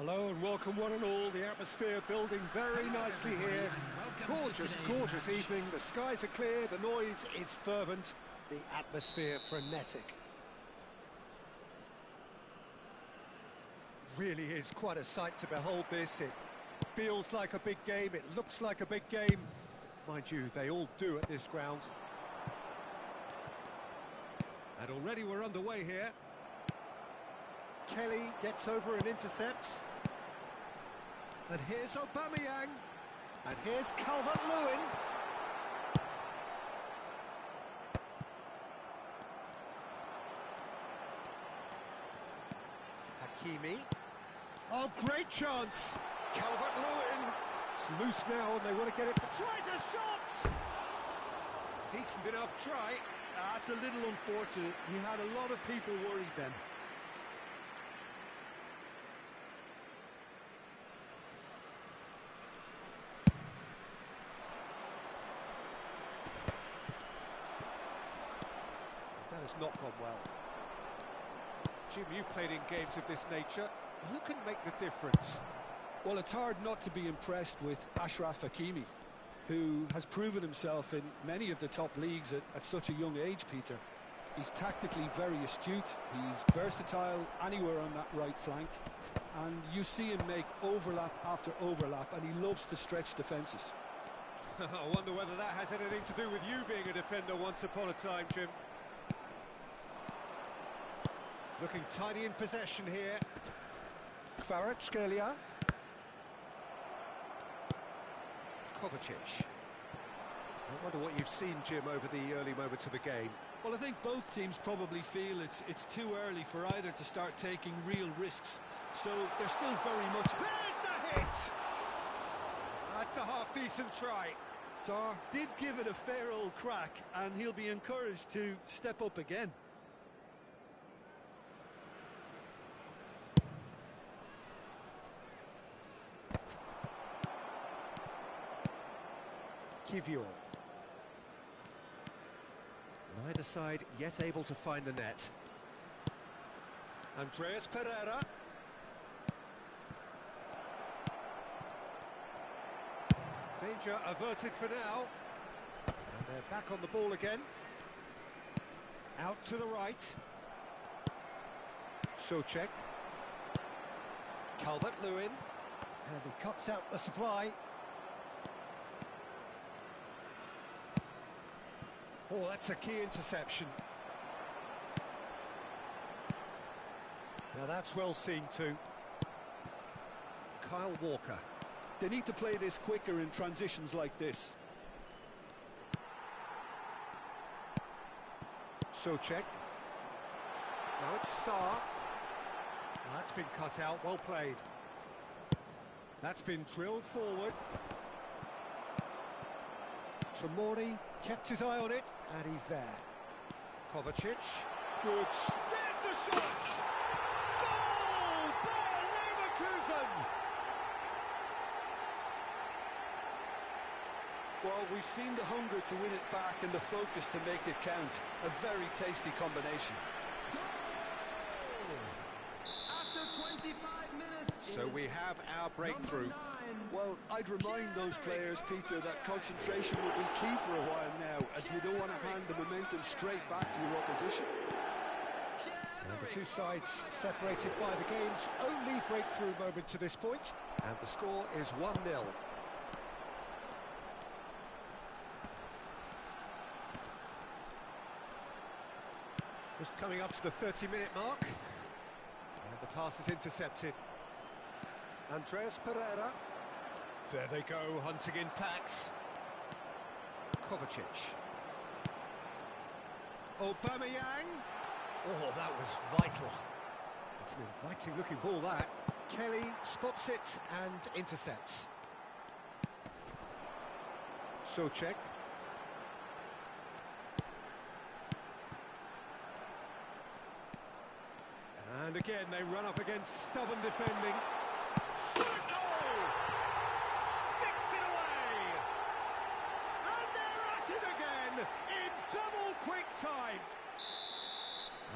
Hello and welcome one and all. The atmosphere building very nicely here. Gorgeous, gorgeous evening. The skies are clear, the noise is fervent, the atmosphere frenetic. Really is quite a sight to behold this. It feels like a big game, it looks like a big game. Mind you, they all do at this ground. And already we're underway here. Kelly gets over and intercepts. And here's Aubameyang. And here's Calvert-Lewin. Hakimi. Oh, great chance. Calvert-Lewin. It's loose now and they want to get it. Tries a shot! Decent enough try. That's a little unfortunate. He had a lot of people worried then. That has not gone well. Jim, you've played in games of this nature. Who can make the difference? Well, it's hard not to be impressed with Achraf Hakimi, who has proven himself in many of the top leagues at such a young age, Peter. He's tactically very astute, he's versatile anywhere on that right flank, and you see him make overlap after overlap, and he loves to stretch defences. I wonder whether that has anything to do with you being a defender once upon a time, Jim. Looking tidy in possession here. Kvaratskhelia. Kovacic. I wonder what you've seen, Jim, over the early moments of the game. Well, I think both teams probably feel it's too early for either to start taking real risks, so they're still very much... There's the hit! That's a half-decent try. Sarr did give it a fair old crack, and he'll be encouraged to step up again. Kivior. Neither side yet able to find the net. Andreas Pereira. Danger averted for now. And they're back on the ball again. Out to the right. Souček. Calvert-Lewin. And he cuts out the supply. Oh, that's a key interception. Now that's well seen too. Kyle Walker. They need to play this quicker in transitions like this. Souček. Now it's Sarr. That's been cut out, well played. That's been drilled forward. Tomori kept his eye on it, and he's there. Kovacic. Good. There's the shot! Goal! Bayer Leverkusen! Well, we've seen the hunger to win it back and the focus to make it count. A very tasty combination. After 25 minutes... So we have our breakthrough. Well, I'd remind those players, Peter, that concentration will be key for a while now, as you don't want to hand the momentum straight back to your opposition. And the two sides separated by the game's only breakthrough moment to this point. And the score is 1-0. Just coming up to the 30-minute mark. And the pass is intercepted. Andreas Pereira. There they go, hunting in packs. Kovacic. Aubameyang. Oh, that was vital. It's an inviting-looking ball, that. Kelly spots it and intercepts. Souček. And again, they run up against stubborn defending.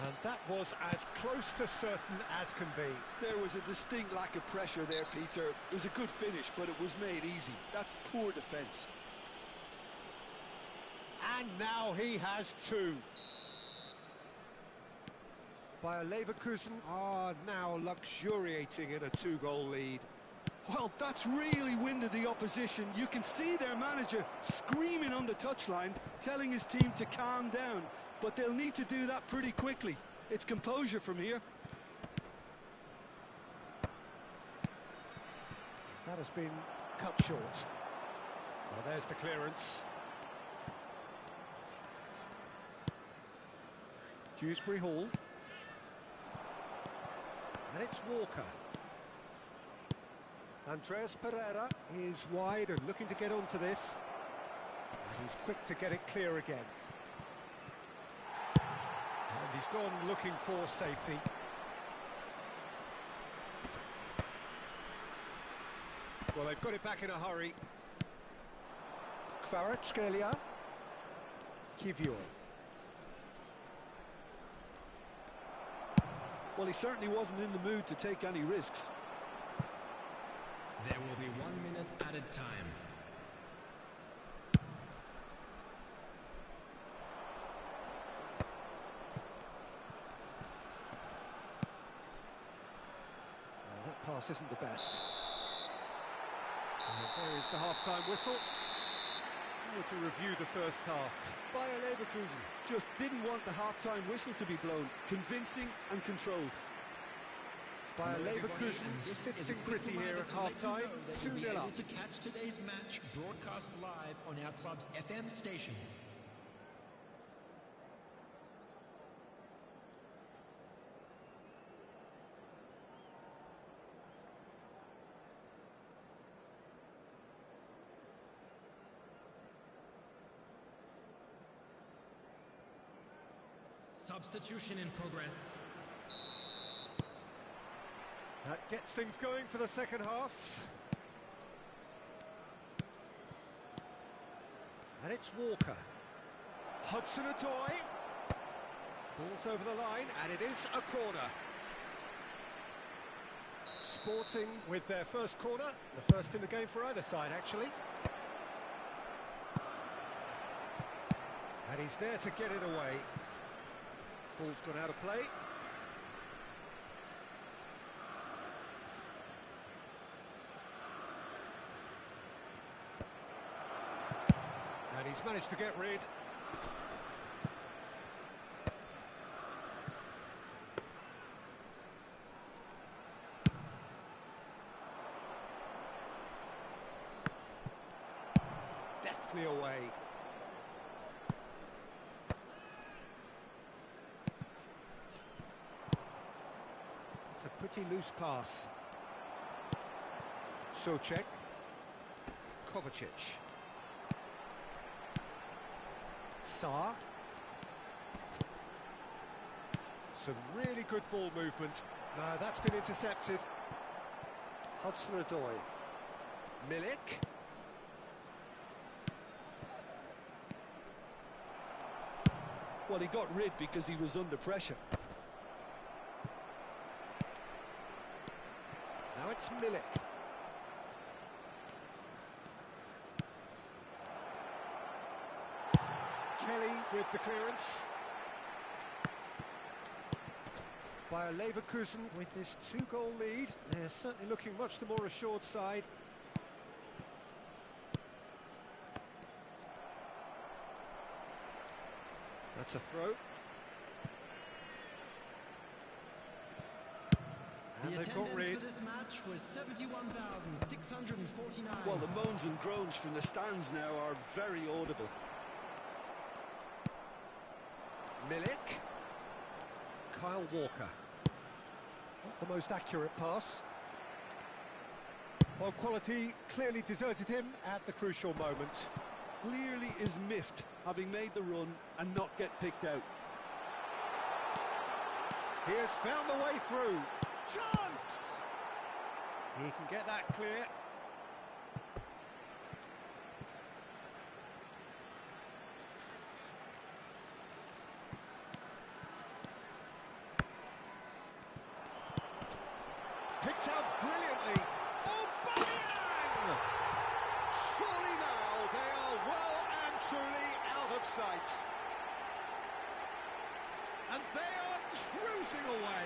And that was as close to certain as can be. There was a distinct lack of pressure there, Peter. It was a good finish, but it was made easy. That's poor defence. And now he has two. Bayer Leverkusen are now luxuriating in a two-goal lead. Well, that's really winded the opposition. You can see their manager screaming on the touchline, telling his team to calm down. But they'll need to do that pretty quickly. It's composure from here. That has been cut short. Well, there's the clearance. Dewsbury Hall. And it's Walker. Andreas Pereira is wide and looking to get onto this. And he's quick to get it clear again. And he's gone looking for safety. Well, they've got it back in a hurry. Kvaratskhelia. Kivior. Well, he certainly wasn't in the mood to take any risks. There will be 1 minute added time. Well, that pass isn't the best. And there is the half-time whistle. To review the first half. Bayer Leverkusen just didn't want the half-time whistle to be blown. Convincing and controlled. Bayer Leverkusen sits in pretty here at half-time. 2-0 up. To catch today's match broadcast live on our club's FM station. Substitution in progress. That gets things going for the second half. And it's Walker. Hudson-Odoi. Ball's over the line, and it is a corner. Sporting with their first corner. The first in the game for either side, actually. And he's there to get it away. Ball's gone out of play. And he's managed to get rid. Deftly away. It's a pretty loose pass. Socek. Kovacic. Saar. Some really good ball movement. No, that's been intercepted. Hudson-Odoi. Milik. Well, he got rid because he was under pressure. Now it's Milik. Kelly with the clearance. Bayer Leverkusen with this two-goal lead. They're certainly looking much the more assured side. That's a throw. And they've got rid. For this match was 71,649. Well, the moans and groans from the stands now are very audible. Milik. Kyle Walker. Not the most accurate pass. Well, quality clearly deserted him at the crucial moment. Clearly is miffed, having made the run and not get picked out. He has found the way through. Chance! He can get that clear. Picked out brilliantly. Oh, bang! Surely now they are well and truly out of sight. And they are cruising away.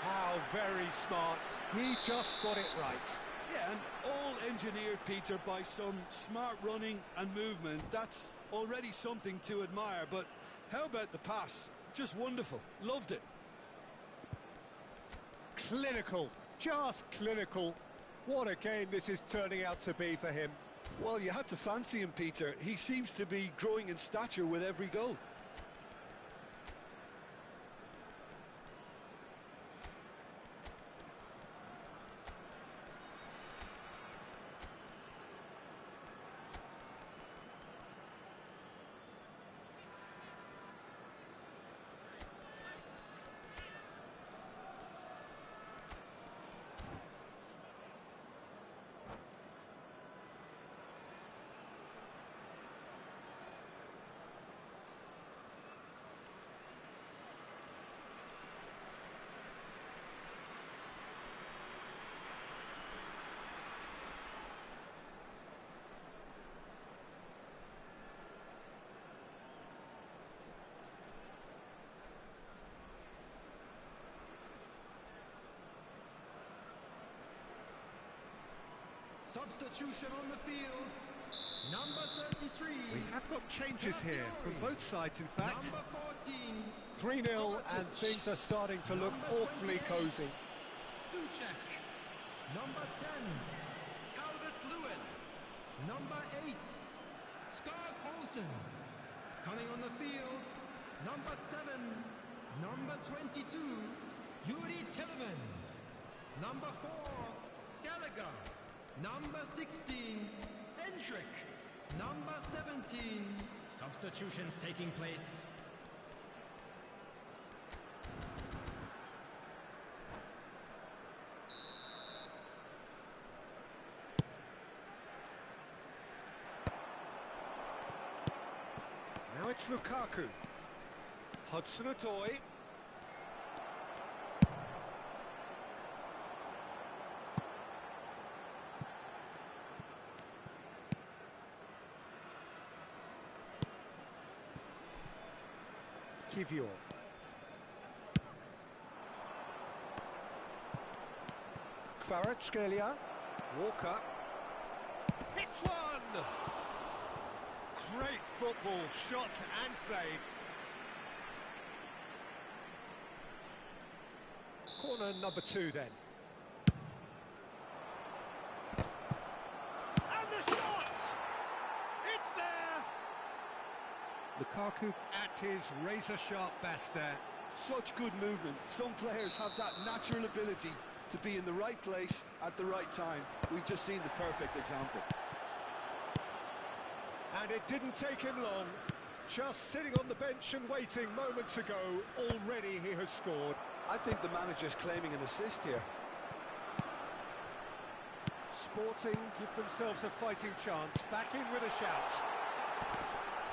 How very smart. He just got it right. Yeah, and all engineered, Peter, by some smart running and movement. That's already something to admire, but how about the pass? Just wonderful. Loved it. Clinical, just clinical. What a game this is turning out to be for him. Well, you had to fancy him, Peter. He seems to be growing in stature with every goal. Substitution on the field. Number 33. We have got changes here from both sides, in fact. Number 14. 3-0 and things are starting to look awfully cosy. Suchek. Number 10. Calvert-Lewin. Number 8. Scar Paulson. Coming on the field. Number 7. Number 22. Yuri Tillemans. Number 4. Gallagher. Number 16, Henrique. Number 17. Substitutions taking place. Now it's Lukaku. Hudson-Odoi. Kivior. Kvaratskhelia. Walker. Hits one! Great football, shot and save. Corner number 2 then. And the shot! It's there! Lukaku at his razor-sharp best there. Such good movement. Some players have that natural ability to be in the right place at the right time. We've just seen the perfect example. And it didn't take him long. Just sitting on the bench and waiting moments ago, already he has scored. I think the manager's claiming an assist here. Sporting give themselves a fighting chance. Back in with a shout.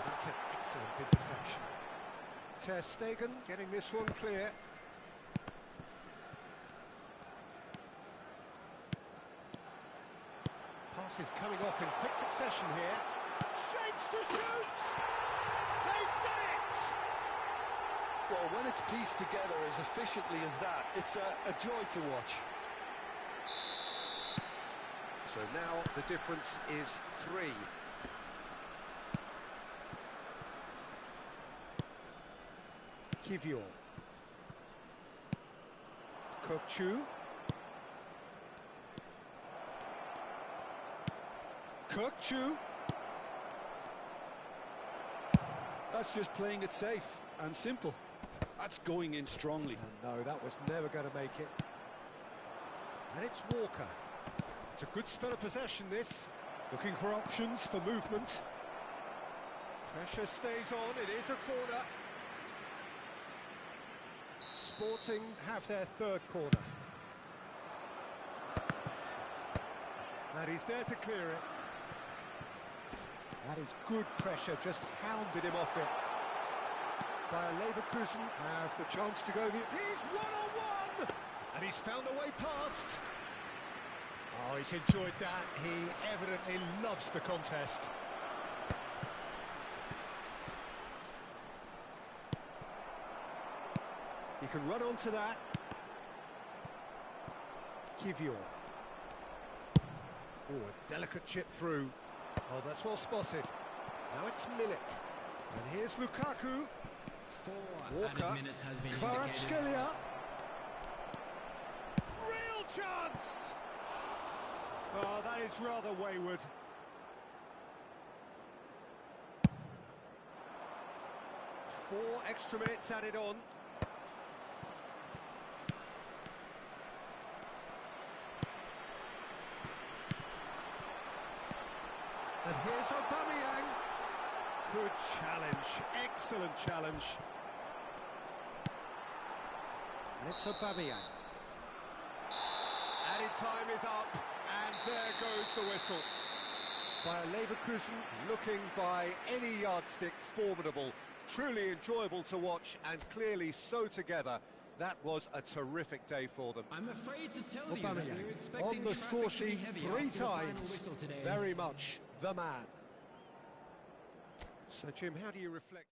That's an excellent interception. Ter Stegen getting this one clear. Passes coming off in quick succession here. Shapes to shoot! They've done it! Well, when it's pieced together as efficiently as that, it's a joy to watch. So now the difference is 3. Kivior. Kokchu. Kokchu. That's just playing it safe and simple. That's going in strongly. Oh, no, that was never going to make it. And it's Walker. It's a good spell of possession, this. Looking for options for movement. Pressure stays on, it is a corner. Sporting have their 3rd corner. And he's there to clear it. That is good pressure, just hounded him off it. Bayer Leverkusen have the chance to go. He's one-on-one! And he's found a way past. Oh, he's enjoyed that. He evidently loves the contest. He can run onto that. Kivior. Oh, a delicate chip through. Oh, that's well spotted. Now it's Milik. And here's Lukaku. 4 Walker. added minutes has been Kvaratskhelia. Real chance! Oh, that is rather wayward. Four extra minutes added on. And here's Aubameyang. Good challenge, excellent challenge. And it's Aubameyang. Added time is up, and there goes the whistle. Bayer Leverkusen, looking by any yardstick formidable, truly enjoyable to watch, and clearly so together. That was a terrific day for them. I'm afraid to tell you that we were Aubameyang expecting on the score traffic to be sheet heavy 3 after the final times. whistle today. Very much the man. So, Jim, how do you reflect?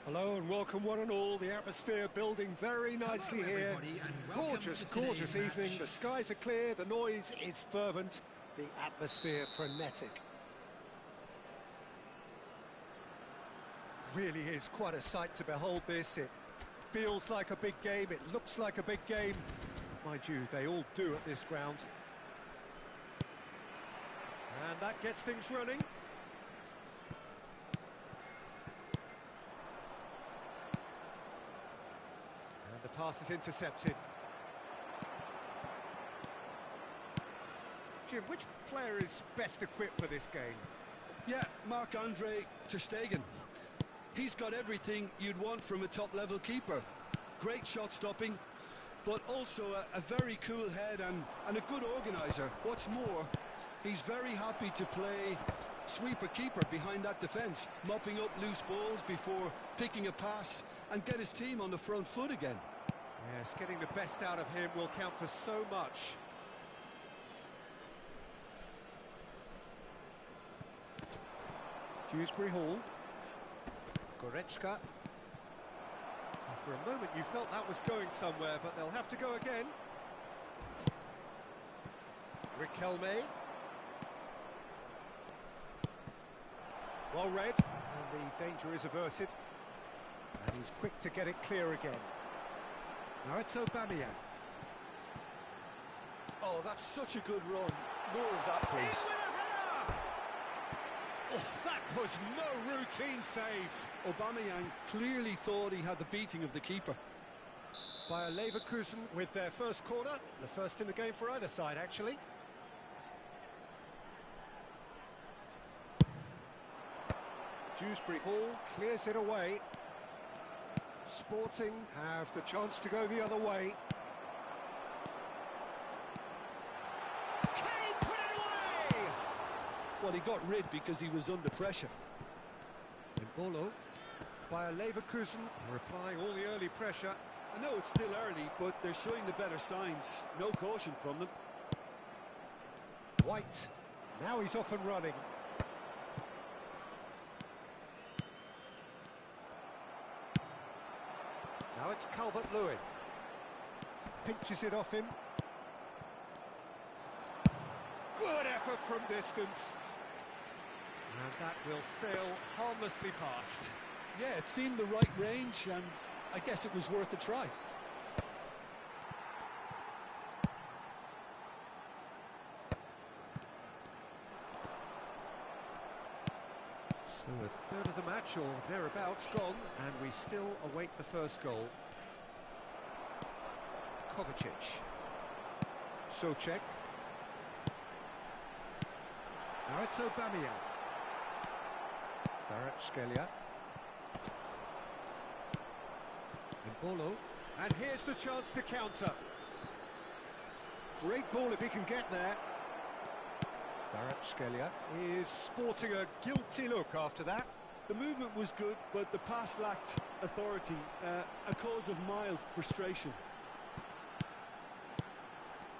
Hello and welcome one and all. The atmosphere building very nicely here. Gorgeous, gorgeous evening. The skies are clear, the noise is fervent, the atmosphere frenetic. really is quite a sight to behold this. It feels like a big game, it looks like a big game. Mind you, they all do at this ground. And that gets things running. And the pass is intercepted. Jim, which player is best equipped for this game? Yeah, Marc-Andre ter Stegen. He's got everything you'd want from a top-level keeper. Great shot stopping, but also a very cool head and a good organiser. What's more, he's very happy to play sweeper-keeper behind that defence, mopping up loose balls before picking a pass and get his team on the front foot again. Yes, getting the best out of him will count for so much. Dewsbury Hall. Goretzka. For a moment you felt that was going somewhere, but they'll have to go again. Riquelme. Well read, and the danger is averted. And he's quick to get it clear again. Now it's Aubameyang. Oh, that's such a good run. More of that, please. Oh, that was no routine save. Aubameyang clearly thought he had the beating of the keeper. Bayer Leverkusen with their first corner, the first in the game for either side, actually. Dewsbury Hall clears it away. Sporting have the chance to go the other way. Well, he got rid because he was under pressure. Bruno, Bayer Leverkusen are applying all the early pressure. I know it's still early, but they're showing the better signs. No caution from them. White, now he's off and running. Now it's Calvert-Lewin. Pinches it off him. Good effort from distance. And that will sail harmlessly past. Yeah, it seemed the right range, and I guess it was worth a try. So a third of the match, or thereabouts, gone, and we still await the first goal. Kovacic. Souček. Now it's Aubameyang. Kvaratskhelia. Embolo. And here's the chance to counter. Great ball if he can get there. Kvaratskhelia is sporting a guilty look after that. The movement was good, but the pass lacked authority, a cause of mild frustration.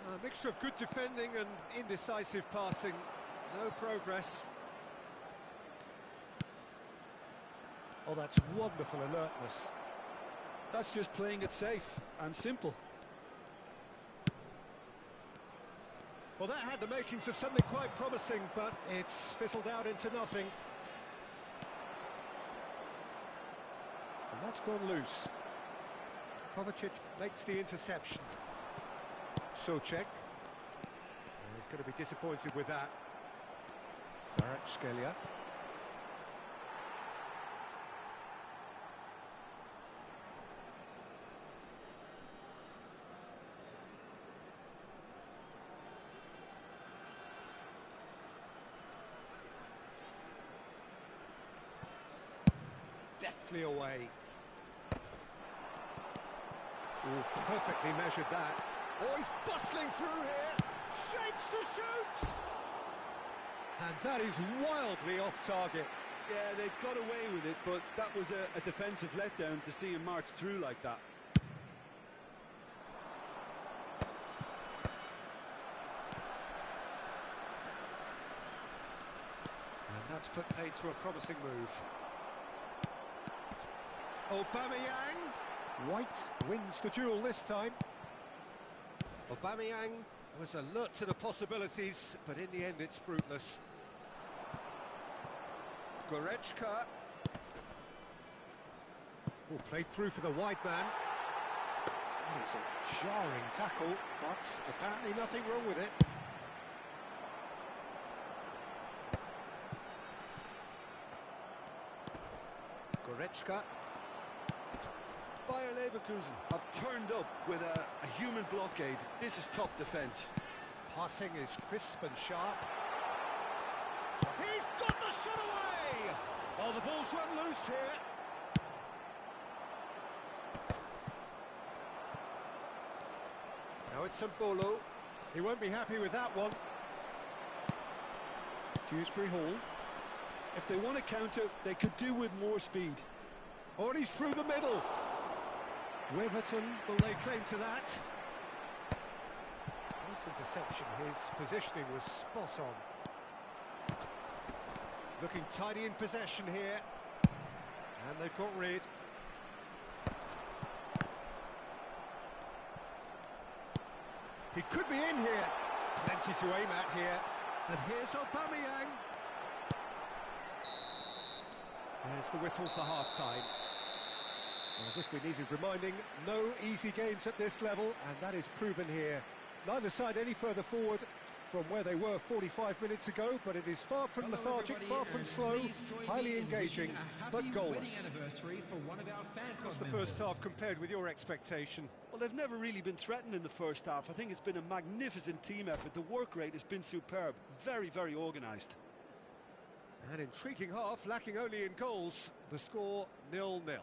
A mixture of good defending and indecisive passing. No progress. Oh, that's wonderful alertness. That's just playing it safe and simple. Well, that had the makings of something quite promising, but it's fizzled out into nothing. And that's gone loose. Kovacic makes the interception. Souček. He's going to be disappointed with that. Kvaratskhelia. Deftly away. Oh, perfectly measured that. Oh, he's bustling through here. Shapes to shoot! And that is wildly off target. Yeah, they've got away with it, but that was a defensive letdown to see him march through like that. And that's put paid to a promising move. Aubameyang. White wins the duel this time. Aubameyang was alert to the possibilities, but in the end it's fruitless. Goretzka. Well, played through for the wide man. That is a jarring tackle, but apparently nothing wrong with it. Goretzka. Bayer Leverkusen have turned up with a human blockade. This is top defence. Passing is crisp and sharp. He's got the shot away! Oh, the ball's run loose here. Now it's Mbolo. He won't be happy with that one. Dewsbury Hall. If they want to counter, they could do with more speed. Oh, and he's through the middle. Weverton will lay claim to that. Nice interception. His positioning was spot on. Looking tidy in possession here. And they've got rid. He could be in here. Plenty to aim at here. And here's Aubameyang. There's the whistle for half-time. As if we needed reminding, no easy games at this level, and that is proven here. Neither side any further forward from where they were 45 minutes ago, but it is far from lethargic, far from slow, highly engaging, but goalless. What's the first half compared with your expectation? Well, they've never really been threatened in the first half. I think it's been a magnificent team effort. The work rate has been superb. Very, very organised. An intriguing half, lacking only in goals. The score 0-0.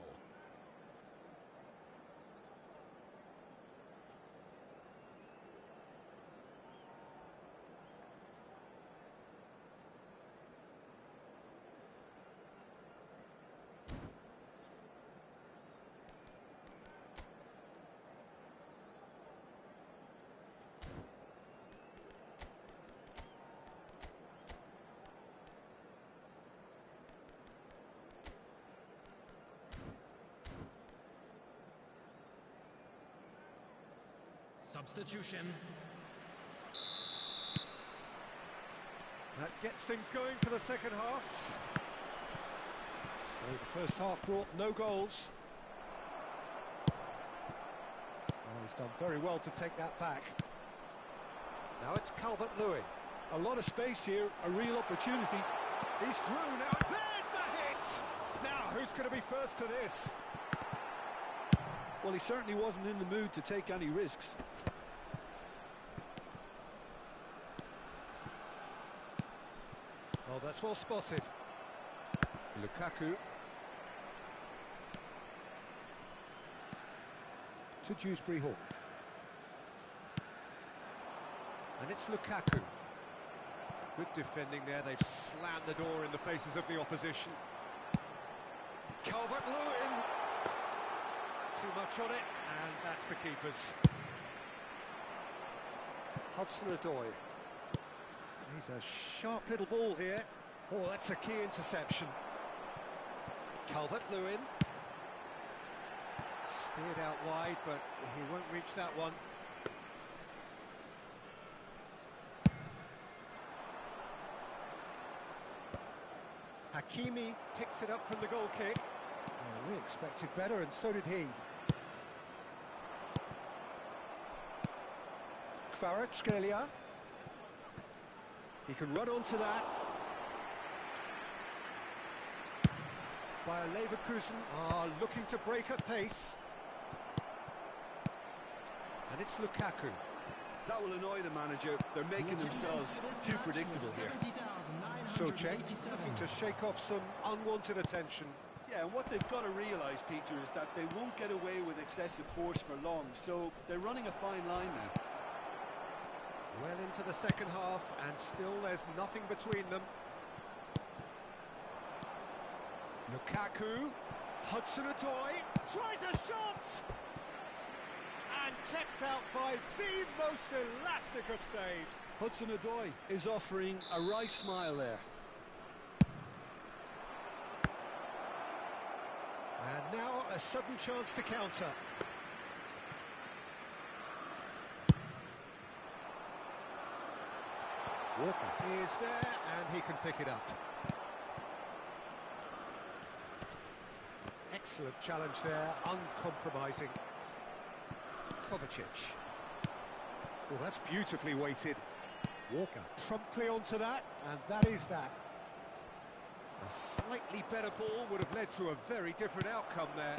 Substitution. That gets things going for the second half. So the first half brought no goals. Oh, he's done very well to take that back. Now it's Calvert-Lewin. A lot of space here, a real opportunity. He's through now. There's the hit! Now, who's going to be first to this? Well, he certainly wasn't in the mood to take any risks. Oh, that's well spotted. Lukaku. To Dewsbury Hall. And it's Lukaku. Good defending there. They've slammed the door in the faces of the opposition. Calvert-Lewin. Too much on it, and that's the keeper's. Hudson-Odoi. He's a sharp little ball here. Oh, that's a key interception. Calvert-Lewin. Steered out wide, but he won't reach that one. Hakimi picks it up from the goal kick. Oh, we expected better, and so did he. Kvaratskhelia. He can run onto that. Bayer Leverkusen are looking to break at pace. And it's Lukaku. That will annoy the manager. They're making themselves too predictable here. Souček looking to shake off some unwanted attention. Yeah, and what they've got to realise, Peter, is that they won't get away with excessive force for long, so they're running a fine line now. Well into the second half, and still there's nothing between them. Lukaku, Hudson-Odoi, tries a shot! And kept out by the most elastic of saves. Hudson-Odoi is offering a right smile there. And now a sudden chance to counter. Walker is there, and he can pick it up. Excellent challenge there, uncompromising. Kovacic. Oh, that's beautifully weighted. Walker promptly onto that, and that is that. A slightly better ball would have led to a very different outcome there.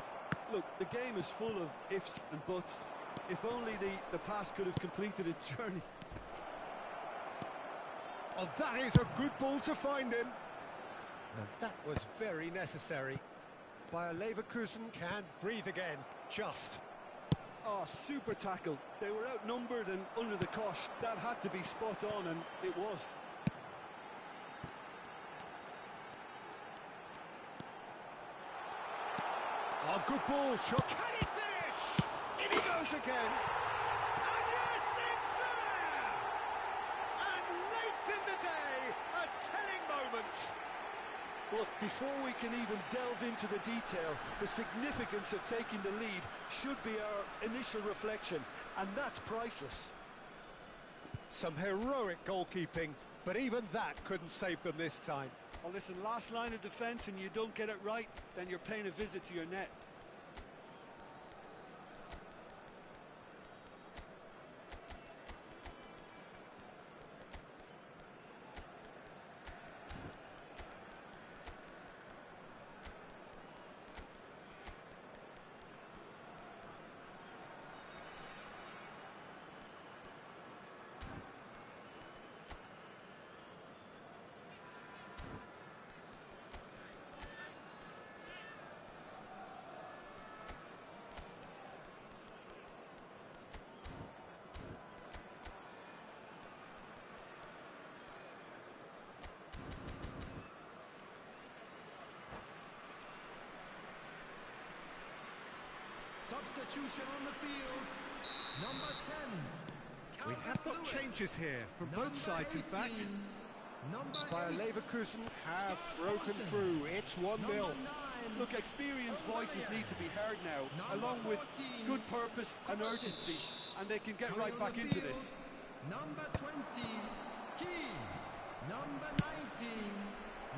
Look, the game is full of ifs and buts. If only the pass could have completed its journey. Oh, that is a good ball to find him. And that was very necessary. Bayer Leverkusen can breathe again, just. Oh, super tackle. They were outnumbered and under the cosh. That had to be spot on, and it was. Oh, good ball, shot. Can he finish? In he goes again. And yes, it's there! And late in the day, a telling moment. Look, before we can even delve into the detail, the significance of taking the lead should be our initial reflection, and that's priceless. Some heroic goalkeeping, but even that couldn't save them this time. Well, listen, last line of defence and you don't get it right, then you're paying a visit to your net. Substitution on the field. Number 10. We have got changes here from both sides, in fact. Bayer Leverkusen have broken through. It's 1-0. Look, experienced voices need to be heard now, along with good purpose and urgency, and they can get right back into this. Number 20, Key. Number 19,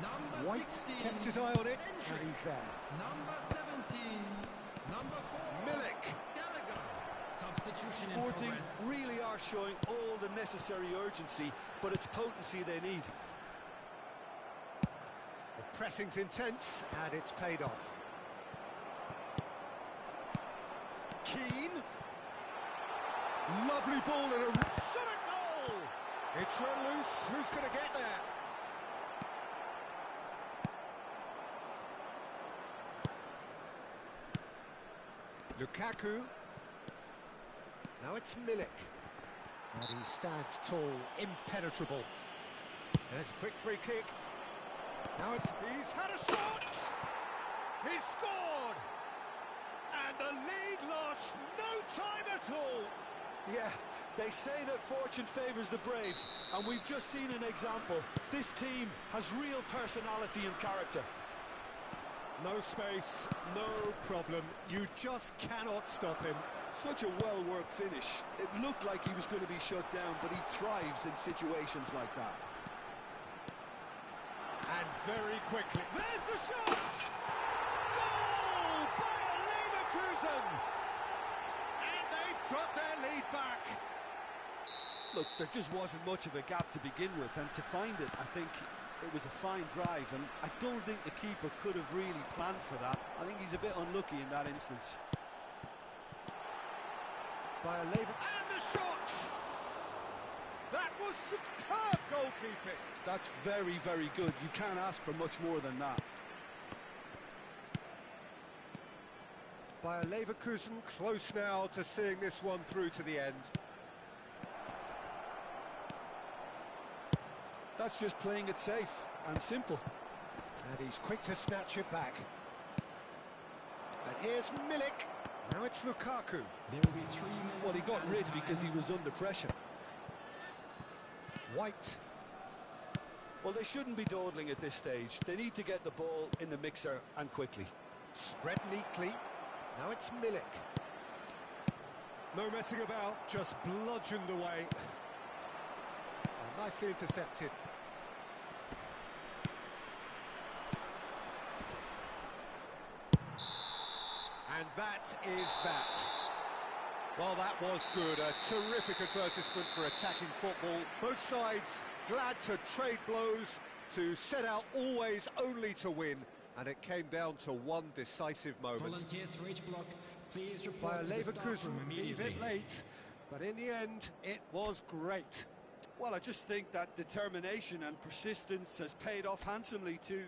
number White 16, kept his eye on it, and he's there. number 17, number 4, Milik. Gallagher. Substitution in Sporting progress. really are showing all the necessary urgency, but it's potency they need. The pressing's intense, and it's paid off. Keane. Lovely ball and a shot at goal! It's run loose. Who's going to get there? Lukaku. Now it's Milik. And he stands tall, impenetrable. There's a quick free kick. Now he's had a shot! He's scored! And the lead lost no time at all! Yeah, they say that fortune favours the brave, and we've just seen an example. This team has real personality and character. No space, no problem. You just cannot stop him. Such a well-worked finish. It looked like he was going to be shut down, but he thrives in situations like that. And very quickly, there's the shot! Goal! Bayer Leverkusen! And they've got their lead back. Look, there just wasn't much of a gap to begin with, and to find it, I think it was a fine drive, and I don't think the keeper could have really planned for that. I think he's a bit unlucky in that instance. Bayer Leverkusen, and the shot! That was superb goalkeeping. That's very, very good. You can't ask for much more than that. Bayer Leverkusen close now to seeing this one through to the end. That's just playing it safe and simple. And he's quick to snatch it back. And here's Milik. Now it's Lukaku. There will be 3 minutes. Well, he got added rid time. because he was under pressure. White. Well, they shouldn't be dawdling at this stage. They need to get the ball in the mixer and quickly. Spread neatly. Now it's Milik. No messing about, just bludgeoned away. Oh, nicely intercepted. that is that. Well, that was good. A terrific advertisement for attacking football. Both sides glad to trade blows, to set out always only to win. And it came down to one decisive moment. Volunteers for each block, please By report to the staff Leverkusen, room a immediately. bit late, but in the end, it was great. Well, I just think that determination and persistence has paid off handsomely to